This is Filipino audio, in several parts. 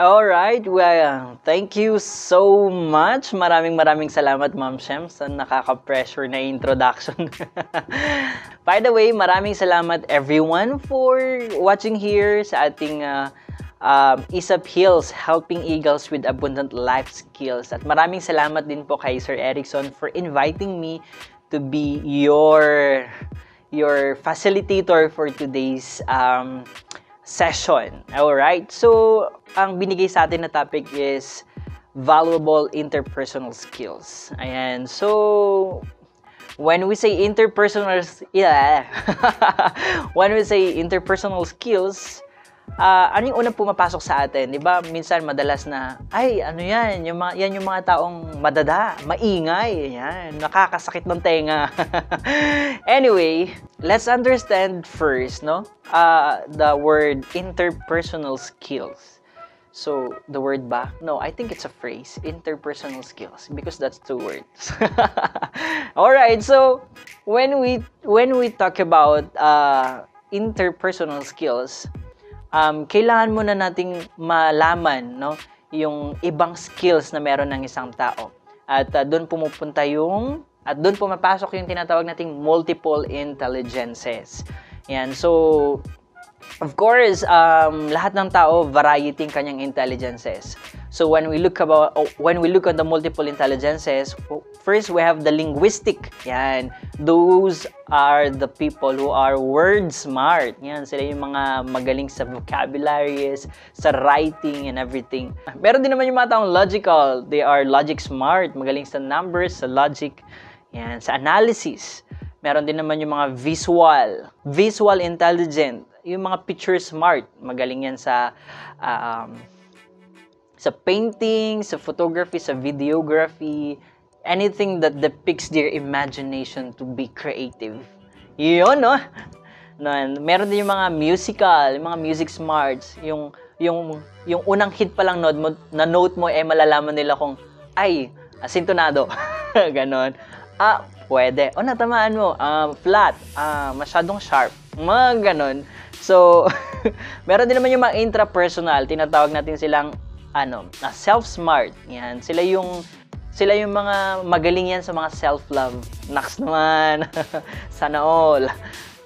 Alright, well, thank you so much. Maraming salamat, Ma'am Shem, sa nakaka-pressure na introduction. By the way, maraming salamat everyone for watching here sa ating ISAP Hills, Helping Eagles with Abundant Life Skills. At maraming salamat din po kay Sir Erickson for inviting me to be your facilitator for today's session. Alright, so ang binigay sa atin na topic is valuable interpersonal skills. Ayan, so when we say interpersonal skills, ano yung unang pumapasok sa atin? 'Di ba? Minsan madalas na ano 'yan, yung mga taong madada, maingay, 'yan, nakakasakit ng tenga. Anyway, let's understand first, no? The word interpersonal skills. So, the word ba? No, I think it's a phrase, interpersonal skills, because that's two words. Alright, so when we talk about interpersonal skills, kailangan muna nating malaman, no, yung ibang skills na meron ng isang tao. At doon pumapasok yung tinatawag nating multiple intelligences. Yan. So, of course, lahat ng tao variety ng kanyang intelligences. So when we look on the multiple intelligences, first we have the linguistic. Yan. Those are the people who are word smart. Yan, sila yung mga magaling sa vocabularies, sa writing and everything. Meron din naman yung mga taong logical. They are logic smart, magaling sa numbers, sa logic, yan, sa analysis. Meron din naman yung mga visual intelligent, yung mga picture smart, magaling yan sa painting, sa photography, sa videography, anything that depicts their imagination to be creative. Yun, no? Meron din yung mga musical, yung mga music smarts, yung unang hit pa lang na note mo, malalaman nila kung, asintonado. Ganon. Pwede. Natamaan mo. Flat. Masyadong sharp. Mga ganon. So, meron din naman yung mga intrapersonal. Tinatawag natin silang self-smart. Yan. Sila yung mga magaling yan sa mga self-love. Naks naman. Sana all.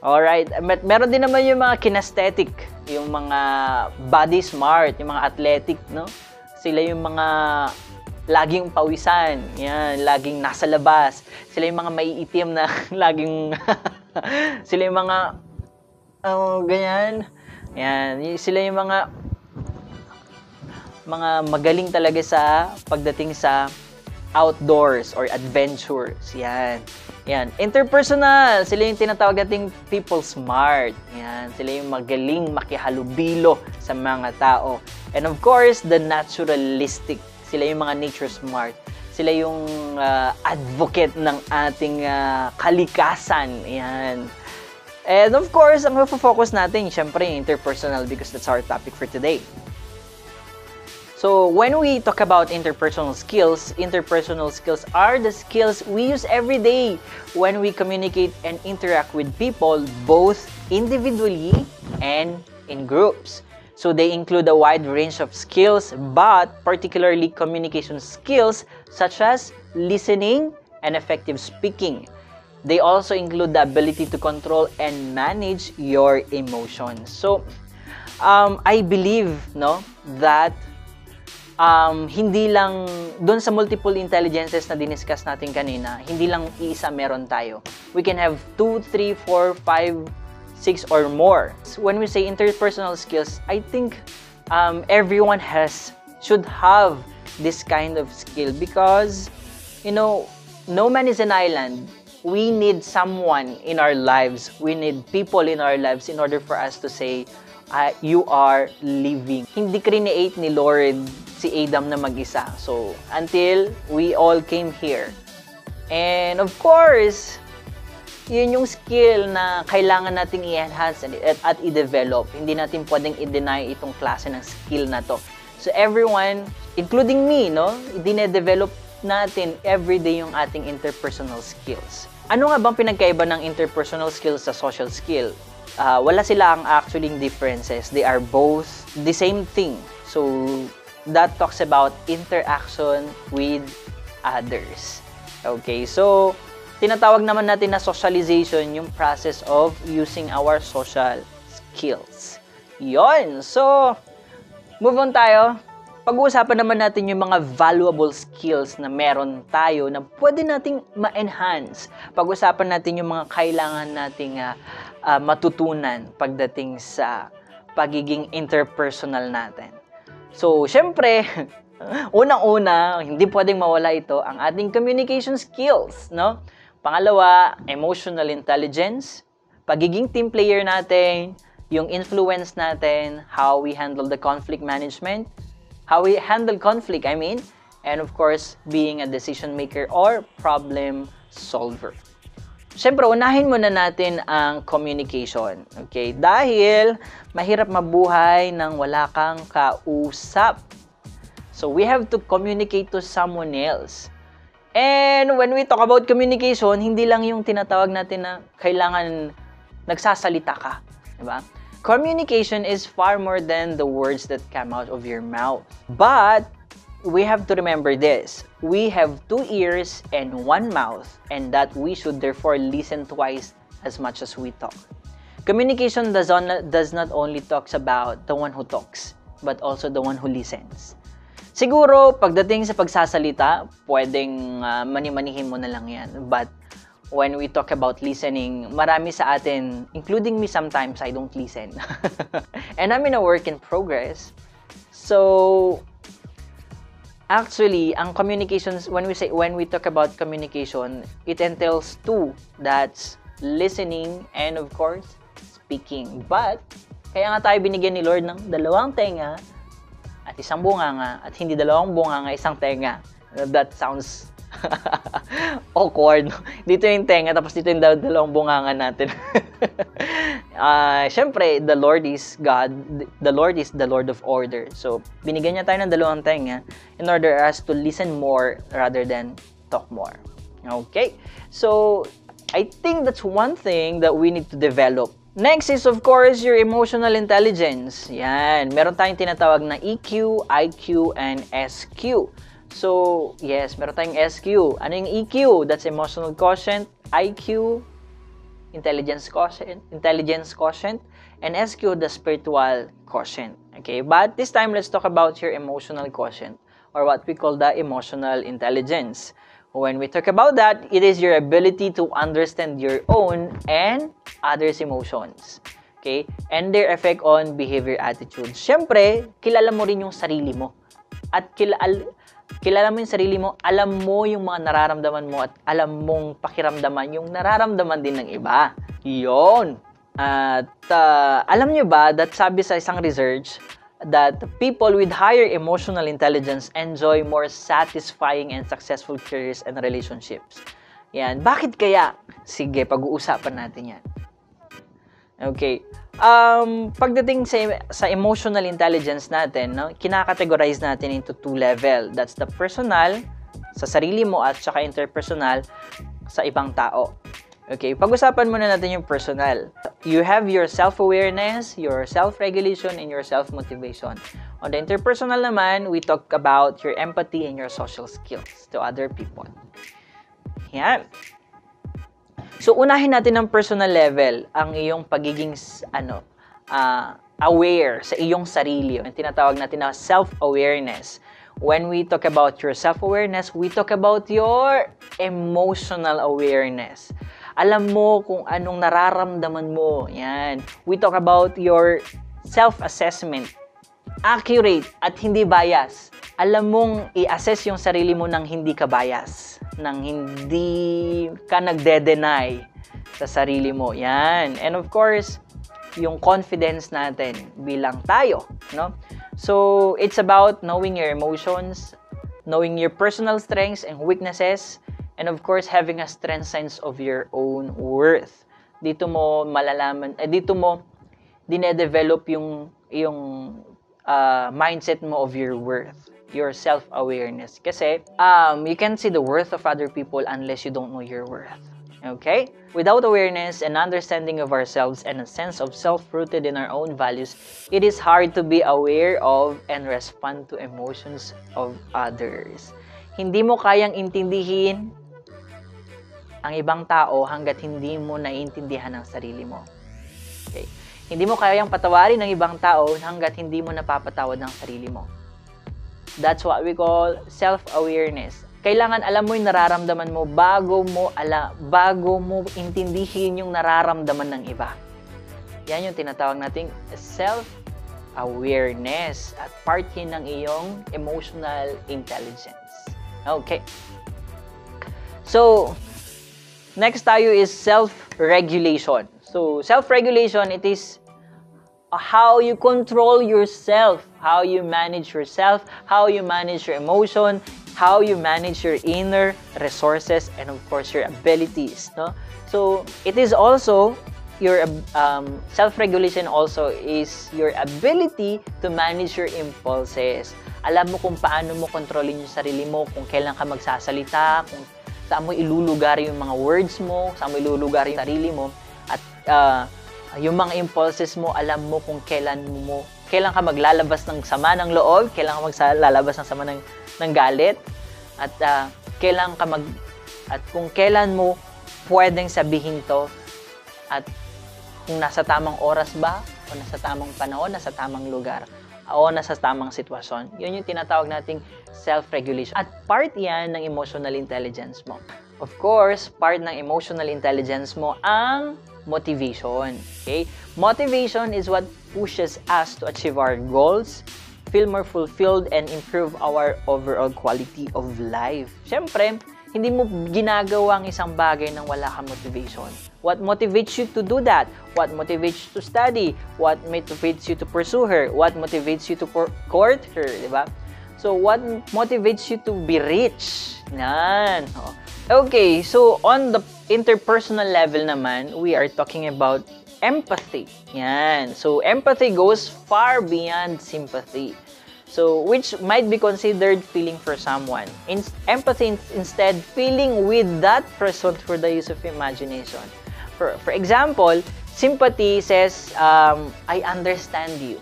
Alright. Meron din naman yung mga kinesthetic. Yung mga body smart. Yung mga athletic, no? Sila yung mga laging pawisan. Yan. Laging nasa labas. Sila yung mga maiitim na laging sila yung mga ganyan. Yan. Sila yung mga magaling talaga sa pagdating sa outdoors or adventures. Yan. Yan. Interpersonal. Sila yung tinatawag nating people smart. Yan. Sila yung magaling makihalubilo sa mga tao. And of course, the naturalistic. Sila yung mga nature smart. Sila yung advocate ng ating kalikasan. Yan. And of course, ang focus natin, syempre, interpersonal because that's our topic for today. So, when we talk about interpersonal skills are the skills we use every day when we communicate and interact with people, both individually and in groups. So, they include a wide range of skills, but particularly communication skills such as listening and effective speaking. They also include the ability to control and manage your emotions. So, I believe, no, that hindi lang doon sa multiple intelligences na diniscuss natin kanina, hindi lang iisa meron tayo. We can have 2, 3, 4, 5, 6 or more. When we say interpersonal skills, I think everyone should have this kind of skill because, no man is an island. We need someone in our lives. We need people in our lives in order for us to say, you are living. Hindi create ni Lord si Adam na mag-isa. So, until we all came here. And of course, yun yung skill na kailangan nating i-enhance at i-develop. Hindi natin pwedeng i-deny itong klase ng skill na to. So, everyone, including me, no, dine-develop natin everyday yung ating interpersonal skills. Ano nga bang pinagkaiba ng interpersonal skills sa social skill? Wala silang actually differences. They are both the same thing. So, that talks about interaction with others. Okay, so tinatawag naman natin na socialization yung process of using our social skills. Yon. So, move on tayo. Pag-uusapan naman natin yung mga valuable skills na meron tayo na pwede nating ma-enhance. Pag-uusapan natin yung mga kailangan nating matutunan pagdating sa pagiging interpersonal natin. So, syempre, unang-una, hindi pwedeng mawala ito ang ating communication skills, no? Pangalawa, emotional intelligence, pagiging team player natin, yung influence natin, how we handle the conflict management, how we handle conflict, and of course, being a decision maker or problem solver. Siyempre, unahin muna natin ang communication. Okay? Dahil mahirap mabuhay nang wala kang kausap. So, we have to communicate to someone else. And when we talk about communication, hindi lang yung tinatawag natin na kailangan nagsasalita ka. Diba? Communication is far more than the words that come out of your mouth. But, we have to remember this. We have 2 ears and 1 mouth, and that we should therefore listen twice as much as we talk. Communication does not only talks about the one who talks, but also the one who listens. Siguro, pagdating sa pagsasalita, pwedeng mani-manihin mo na lang yan. But, when we talk about listening, marami sa atin, including me sometimes, I don't listen. And I'm in a work in progress. So, actually, ang communications, when we talk about communication, it entails 2. That's listening and of course, speaking. But, kaya nga tayo binigyan ni Lord ng 2 tenga at 1 bunganga at hindi 2 bunganga, 1 tenga. That sounds awkward. Dito yung tenga, tapos dito yung 2 bunganga natin. Siyempre, the Lord is God. The Lord is the Lord of order. So, binigyan niya tayo ng 2 tenga in order us to listen more rather than talk more. Okay? So, I think that's one thing that we need to develop. Next is, of course, your emotional intelligence. Yan. Meron tayong tinatawag na EQ, IQ, and SQ. So, yes, meron tayong SQ. Ano yung EQ? That's emotional quotient. IQ, intelligence quotient, and SQ, the spiritual quotient. Okay, but this time, let's talk about your emotional quotient, or what we call the emotional intelligence. When we talk about that, it is your ability to understand your own and others' emotions. Okay, and their effect on behavior attitudes. Siyempre, kilala mo rin yung sarili mo. At kilala mo yung sarili mo, alam mo yung mga nararamdaman mo at alam mong pakiramdaman yung nararamdaman din ng iba. Yun. At alam nyo ba that sabi sa isang research that people with higher emotional intelligence enjoy more satisfying and successful careers and relationships. Yan. Bakit kaya? Sige, pag-uusapan natin yan. Okay. Pagdating sa emotional intelligence natin, no, kinakategorize natin into 2 level. That's the personal, sa sarili mo, at saka interpersonal, sa ibang tao. Okay, pag-usapan muna natin yung personal. You have your self-awareness, your self-regulation, and your self-motivation. On the interpersonal naman, we talk about your empathy and your social skills to other people. Yan. So, unahin natin ng personal level ang iyong pagiging aware sa iyong sarili. Ang tinatawag natin na self-awareness. When we talk about your self-awareness, we talk about your emotional awareness. Alam mo kung anong nararamdaman mo. Yan. We talk about your self-assessment. Accurate at hindi bias. Alam mong i-assess yung sarili mo nang hindi ka bias. Nang hindi ka nagde-deny sa sarili mo. Yan. And of course, yung confidence natin bilang tayo, no? So, it's about knowing your emotions, knowing your personal strengths and weaknesses, and of course, having a strength sense of your own worth. Dito mo malalaman, dito mo dine-develop yung mindset mo of your worth, your self-awareness. Kasi, you can't see the worth of other people unless you don't know your worth. Okay? Without awareness and understanding of ourselves and a sense of self-rooted in our own values, it is hard to be aware of and respond to emotions of others. Hindi mo kayang intindihin ang ibang tao hanggat hindi mo naiintindihan ang sarili mo. Okay? Hindi mo kayang patawarin ang ibang tao hanggat hindi mo napapatawad ang sarili mo. That's what we call self-awareness. Kailangan alam mo yung nararamdaman mo bago mo intindihin yung nararamdaman ng iba. Yan yung tinatawag nating self-awareness at part yun ng iyong emotional intelligence. Okay. So, next tayo is self-regulation. So, self-regulation, it is how you control yourself, how you manage yourself, how you manage your emotion, how you manage your inner resources, and of course, your abilities. No? So, it is also, your self-regulation also is your ability to manage your impulses. Alam mo kung paano mo kontrolin yung sarili mo, kung kailan ka magsasalita, kung saan mo ilulugar yung mga words mo, saan mo ilulugar yung sarili mo, at yung mga impulses mo, alam mo kung kailan ka maglalabas ng sama ng loob, kailan ka maglalabas ng sama ng galit, at kung kailan mo pwedeng sabihin to, at kung nasa tamang oras ba, o nasa tamang panahon, nasa tamang lugar, o nasa tamang sitwasyon. Yun yung tinatawag nating self-regulation. At part yan ng emotional intelligence mo. Of course, part ng emotional intelligence mo ang motivation. Okay? Motivation is what pushes us to achieve our goals, feel more fulfilled, and improve our overall quality of life. Siyempre, hindi mo ginagawa ang isang bagay nang wala kang motivation. What motivates you to do that? What motivates you to study? What motivates you to pursue her? What motivates you to court her? Diba? So, what motivates you to be rich? Yan. Okay, so on the interpersonal level naman, we are talking about empathy. Yan. So, empathy goes far beyond sympathy. So, which might be considered feeling for someone. Empathy instead feeling with that person through the use of imagination. For example, sympathy says, I understand you.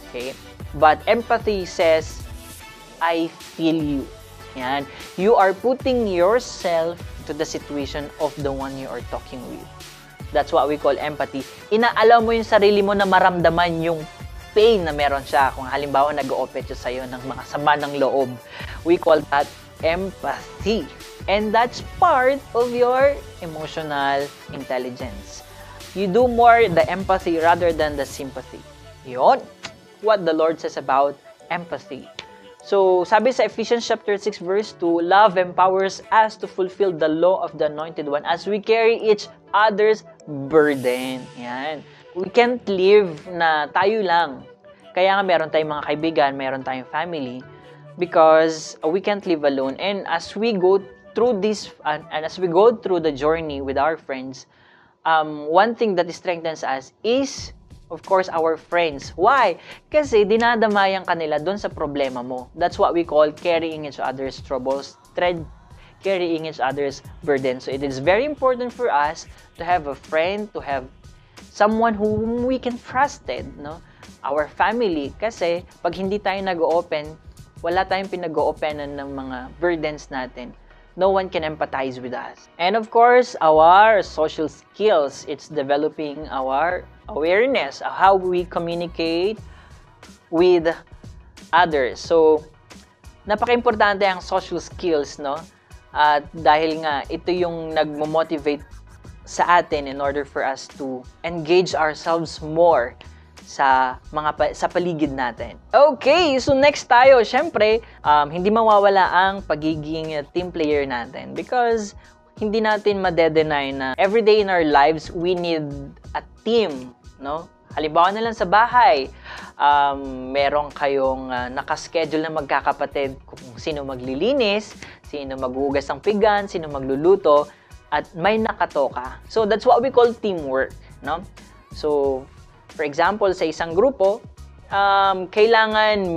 Okay? But empathy says, I feel you. Yan. You are putting yourself to the situation of the one you are talking with. That's what we call empathy. Inaalam mo yung sarili mo na maramdaman yung pain na meron siya. Kung halimbawa nag-o-open siya sa'yo ng mga sama ng loob. We call that empathy. And that's part of your emotional intelligence. You do more the empathy rather than the sympathy. Yun. What the Lord says about empathy. So, sabi sa Ephesians chapter 6 verse 2, love empowers us to fulfill the law of the Anointed One as we carry each other's burden. Yan. We can't live na tayo lang. Kaya nga meron tayong mga kaibigan, meron tayong family, because we can't live alone. And as we go through this, and as we go through the journey with our friends, one thing that strengthens us is, of course, our friends. Why? Kasi dinadamayan ka nila doon sa problema mo. That's what we call carrying each other's troubles, carrying each other's burden. So it is very important for us to have a friend, to have someone whom we can trusted, no? Our family. Kasi pag hindi tayo nag-open, wala tayong pinag-oopenan ng mga burdens natin. No one can empathize with us. And of course, our social skills, it's developing our awareness of how we communicate with others. So, napaka-importante ang social skills, no? At dahil nga, ito yung nagmo-motivate sa atin in order for us to engage ourselves more sa paligid natin. Okay, so next tayo, syempre, hindi mawawala ang pagiging team player natin, because hindi natin madedenay na everyday in our lives we need a team, no? Halimbawa na lang sa bahay, meron kayong nakaschedule na magkakapatid kung sino maglilinis, sino maghugas ng pinggan, sino magluluto, at may nakatoka. So that's what we call teamwork, no? So for example, sa isang grupo, kailangan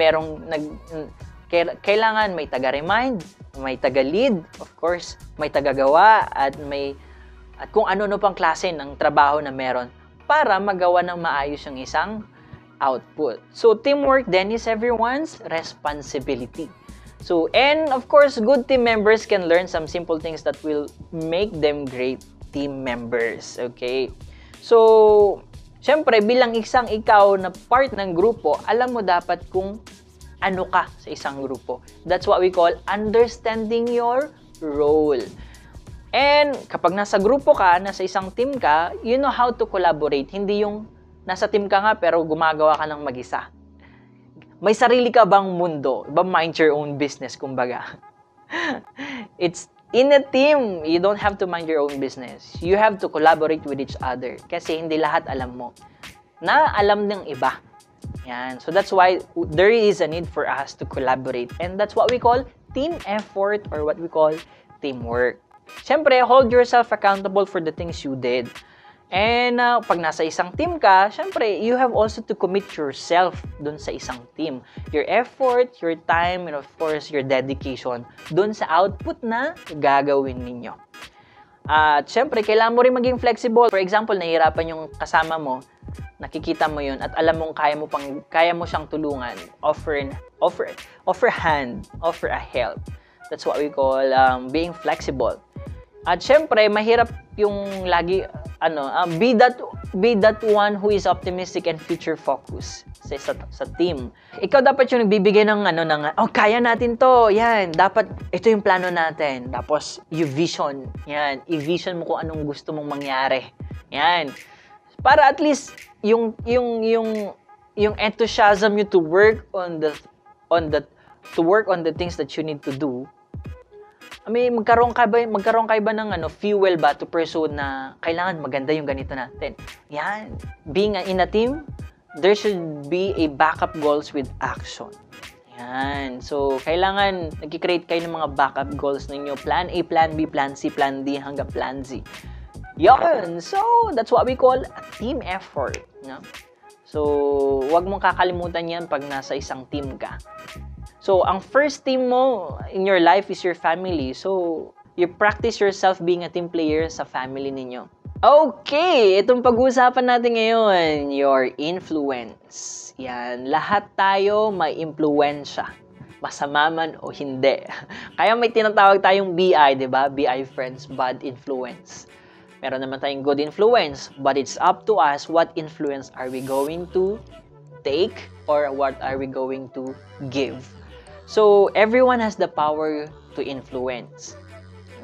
may taga-remind, may taga-lead, of course, may taga-gawa, at may at kung ano-ano pang klase ng trabaho na meron para magawa ng maayos yung isang output. So, teamwork then is everyone's responsibility. So, and of course, good team members can learn some simple things that will make them great team members. Okay? So, syempre, bilang ikaw na part ng grupo, alam mo dapat kung ano ka sa isang grupo. That's what we call understanding your role. And kapag nasa grupo ka, nasa isang team ka, you know how to collaborate. Hindi yung nasa team ka nga pero gumagawa ka ng mag-isa. May sarili ka bang mundo? Iba mind your own business, kumbaga. It's in a team, you don't have to mind your own business. You have to collaborate with each other. Kasi hindi lahat alam mo. Na alam ng iba. Yan. So that's why there is a need for us to collaborate. And that's what we call team effort or what we call teamwork. Siyempre, hold yourself accountable for the things you did. And pag nasa isang team ka, siyempre, you have also to commit yourself dun sa isang team. Your effort, your time, and of course, your dedication dun sa output na gagawin ninyo. At siyempre, kailangan mo rin maging flexible. For example, nahihirapan yung kasama mo, nakikita mo yun, at alam mong kaya mo siyang tulungan. Offer a help. That's what we call being flexible. At syempre, mahirap yung lagi, be that one who is optimistic and future focused sa team. Ikaw dapat yung nagbibigay ng kaya natin to, yan, dapat, ito yung plano natin. Tapos, i-vision mo kung anong gusto mong mangyari. Yan. Para at least, yung enthusiasm you to work on the things that you need to do, magkaroon ka ba ng fuel ba to pursue na kailangan maganda yung ganito natin. Yan. Being in a team, there should be a backup goals with action. Yan. So, kailangan nag-create kayo ng mga backup goals ninyo. Plan A, Plan B, Plan C, Plan D, hanggang Plan Z. Yan. So, that's what we call a team effort. No? So, wag mong kakalimutan yan pag nasa isang team ka. So, ang first team mo in your life is your family. So, you practice yourself being a team player sa family ninyo. Okay, itong pag-uusapan natin ngayon, your influence. Yan, lahat tayo may impluwensya. Masama man o hindi. Kaya may tinatawag tayong BI, di ba? BI friends, bad influence. Meron naman tayong good influence, but it's up to us what influence are we going to take or what are we going to give. So, everyone has the power to influence.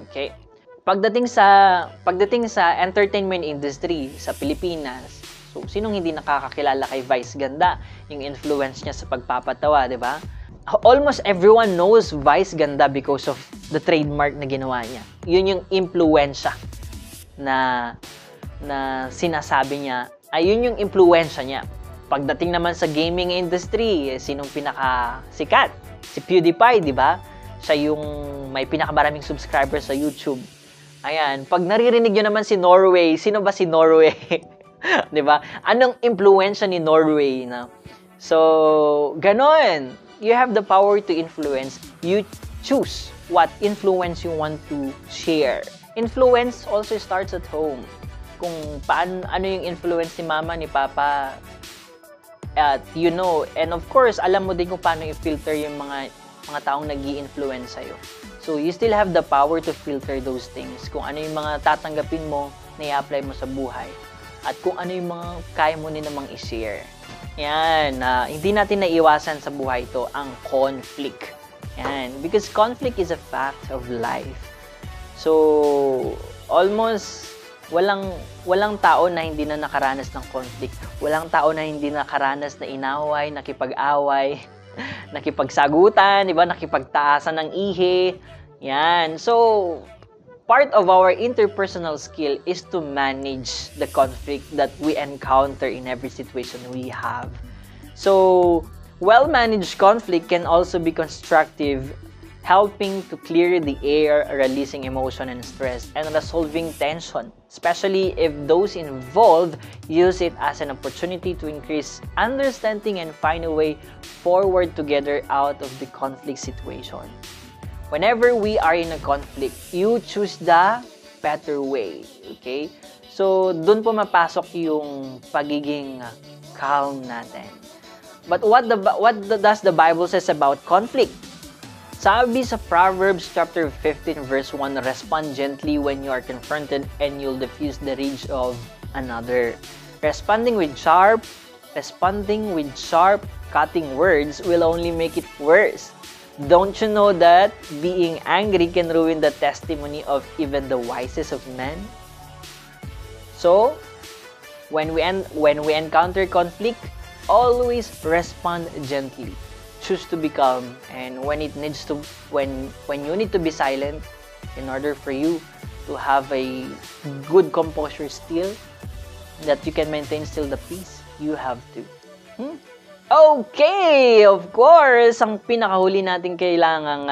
Okay? Pagdating sa entertainment industry sa Pilipinas, so, sinong hindi nakakakilala kay Vice Ganda? Yung influence niya sa pagpapatawa, di ba? Almost everyone knows Vice Ganda because of the trademark na ginawa niya. Yun yung influensya na sinasabi niya. Ayun yung influensya niya. Pagdating naman sa gaming industry, sinong pinakasikat? Si PewDiePie, di ba? Siya yung may pinakamaraming subscribers sa YouTube. Ayan, pag naririnig nyo naman si Norway, sino ba si Norway? Di ba? Anong impluwensya ni Norway? Na? So, ganon. You have the power to influence. You choose what influence you want to share. Influence also starts at home. Kung ano yung influence ni mama, ni papa, at and of course, alam mo din kung paano i-filter yung mga taong nag-i-influence sa'yo. So, you still have the power to filter those things. Kung ano yung mga tatanggapin mo, na i-apply mo sa buhay. At kung ano yung mga kaya mo din namang i-share. Yan, hindi natin naiwasan sa buhay ito ang conflict. Yan, because conflict is a fact of life. So, almost walang tao na hindi na nakaranas ng conflict. Walang tao na hindi nakaranas na inaway, nakipag-away, nakipagsagutan, di ba? Nakipagtaasan ng ihi. Yan. So, part of our interpersonal skill is to manage the conflict that we encounter in every situation we have. So, well-managed conflict can also be constructive, helping to clear the air, releasing emotion and stress, and resolving tension, especially if those involved use it as an opportunity to increase understanding and find a way forward together out of the conflict situation. Whenever we are in a conflict, you choose the better way. Okay? So, dun po mapasok yung pagiging calm natin. But does the Bible says about conflict? Sabi sa Proverbs chapter 15 verse 1, respond gently when you are confronted and you'll diffuse the rage of another. Responding with sharp, cutting words will only make it worse. Don't you know that being angry can ruin the testimony of even the wisest of men? So, when we encounter conflict, always respond gently. Choose to be calm, and when you need to be silent, in order for you to have a good composure still, that you can maintain still the peace, you have to. Okay, of course, ang pinakahuli natin kailangang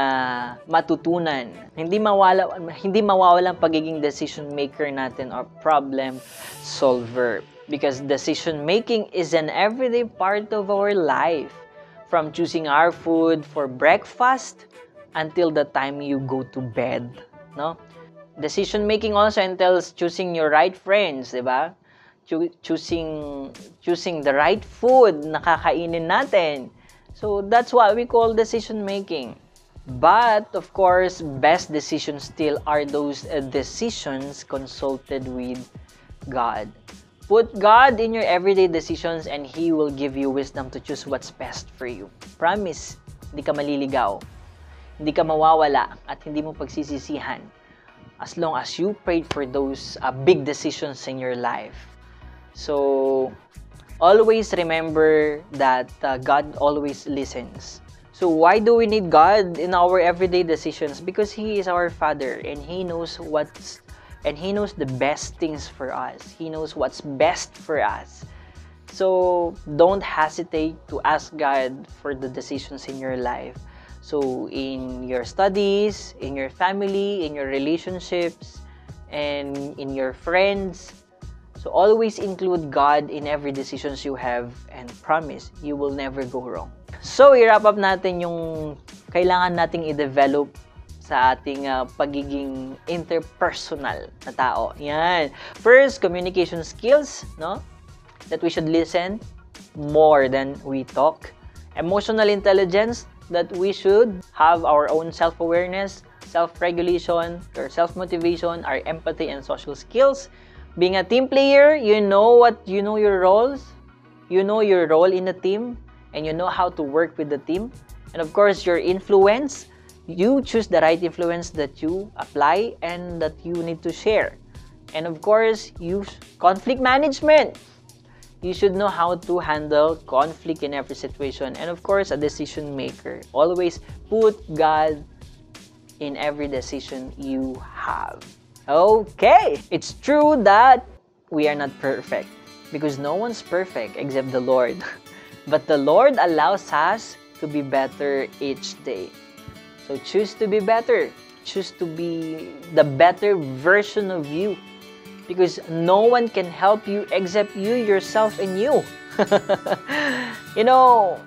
matutunan, hindi mawawala ang pagiging decision maker natin or problem solver, because decision making is an everyday part of our life. From choosing our food for breakfast until the time you go to bed, no? Decision making also entails choosing your right friends, di ba? Choosing the right food na kakainin natin. So that's what we call decision making. But of course, best decisions still are those decisions consulted with God. Put God in your everyday decisions and He will give you wisdom to choose what's best for you. Promise, hindi ka maliligaw, hindi ka mawawala, at hindi mo pagsisisihan as long as you prayed for those big decisions in your life. So, always remember that God always listens. So, why do we need God in our everyday decisions? Because He is our Father and He knows the best things for us. He knows what's best for us. So, don't hesitate to ask God for the decisions in your life. So, in your studies, in your family, in your relationships, and in your friends. So, always include God in every decisions you have and promise you will never go wrong. So, i-wrap up natin yung kailangan nating i-develop sa ating pagiging interpersonal na tao. Yan. First, communication skills, no? That we should listen more than we talk. Emotional intelligence, that we should have our own self-awareness, self-regulation, or self-motivation, our empathy and social skills. Being a team player, you know your roles, you know your role in the team, and you know how to work with the team. And of course, your influence, you choose the right influence that you apply and that you need to share. And of course, use conflict management. You should know how to handle conflict in every situation. And of course, a decision maker. Always put God in every decision you have. Okay! It's true that we are not perfect because no one's perfect except the Lord. But the Lord allows us to be better each day. So choose to be better. Choose to be the better version of you. Because no one can help you except you, yourself, and you. You know,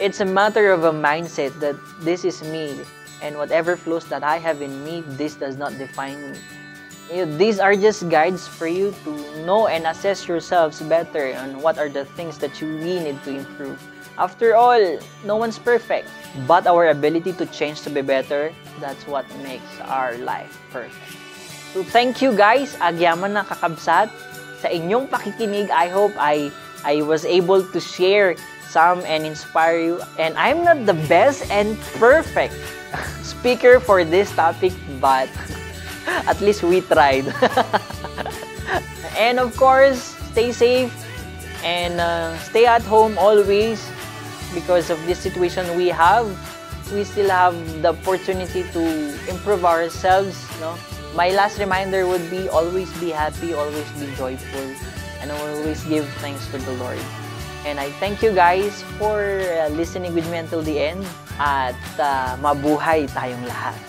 it's a matter of a mindset that this is me. And whatever flows that I have in me, this does not define me. You know, these are just guides for you to know and assess yourselves better on what are the things that you really need to improve. After all, no one's perfect. But our ability to change to be better, that's what makes our life perfect. So thank you guys, agyaman na kakabsat sa inyong pakikinig. I hope I was able to share some and inspire you. And I'm not the best and perfect speaker for this topic, but at least we tried. And of course, stay safe and stay at home always. Because of this situation we still have the opportunity to improve ourselves, no? My last reminder would be always be happy, always be joyful, and always give thanks to the Lord. And I thank you guys for listening with me until the end, at mabuhay tayong lahat.